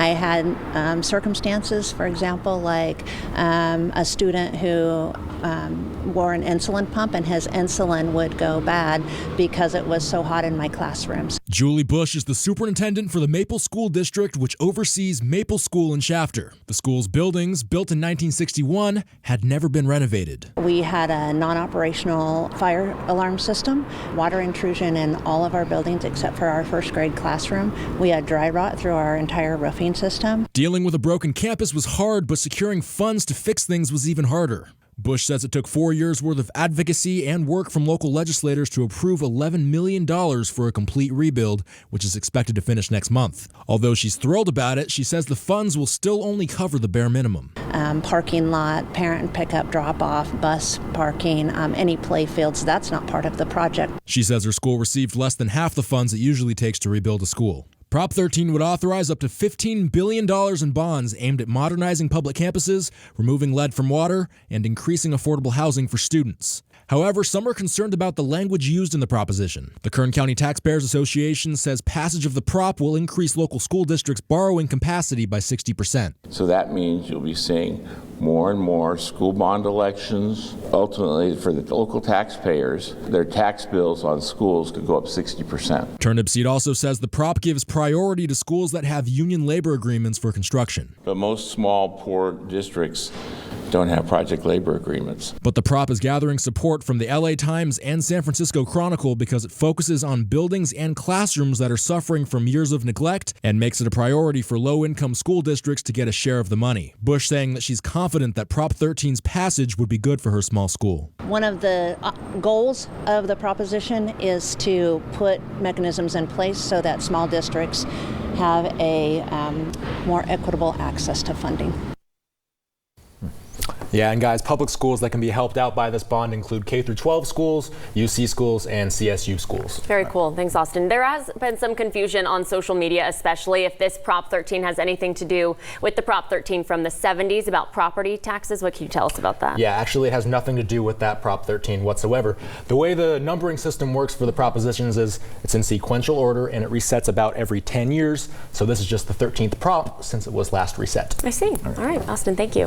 I had circumstances, for example, like a student who wore an insulin pump and his insulin would go bad because it was so hot in my classrooms. Julie Bush is the superintendent for the Maple School District, which oversees Maple School in Shafter. The school's buildings, built in 1961, had never been renovated. We had a non-operational fire alarm system, water intrusion in all of our buildings except for our first grade classroom. We had dry rot through our entire roofing system. Dealing with a broken campus was hard, but securing funds to fix things was even harder. Bush says it took 4 years' worth of advocacy and work from local legislators to approve $11 million for a complete rebuild, which is expected to finish next month. Although she's thrilled about it, she says the funds will still only cover the bare minimum. Parking lot, parent pickup, drop-off, bus parking, any play fields, that's not part of the project. She says her school received less than half the funds it usually takes to rebuild a school. Prop 13 would authorize up to $15 billion in bonds aimed at modernizing public campuses, removing lead from water, and increasing affordable housing for students. However, some are concerned about the language used in the proposition. The Kern County Taxpayers Association says passage of the prop will increase local school districts' borrowing capacity by 60%. So that means you'll be seeing more and more school bond elections. Ultimately, for the local taxpayers, their tax bills on schools could go up 60%. Turnipseed also says the prop gives priority to schools that have union labor agreements for construction. But most small, poor districts don't have project labor agreements. But the prop is gathering support from the LA Times and San Francisco Chronicle because it focuses on buildings and classrooms that are suffering from years of neglect and makes it a priority for low-income school districts to get a share of the money. Bush saying that she's confident that Prop 13's passage would be good for her small school. One of the goals of the proposition is to put mechanisms in place so that small districts have a more equitable access to funding. Yeah, and guys, public schools that can be helped out by this bond include K-12 schools, UC schools, and CSU schools. Very cool. Thanks, Austin. There has been some confusion on social media, especially if this Prop 13 has anything to do with the Prop 13 from the 70s about property taxes. What can you tell us about that? Yeah, actually it has nothing to do with that Prop 13 whatsoever. The way the numbering system works for the propositions is it's in sequential order and it resets about every 10 years. So this is just the 13th prop since it was last reset. I see. All right, Austin, thank you.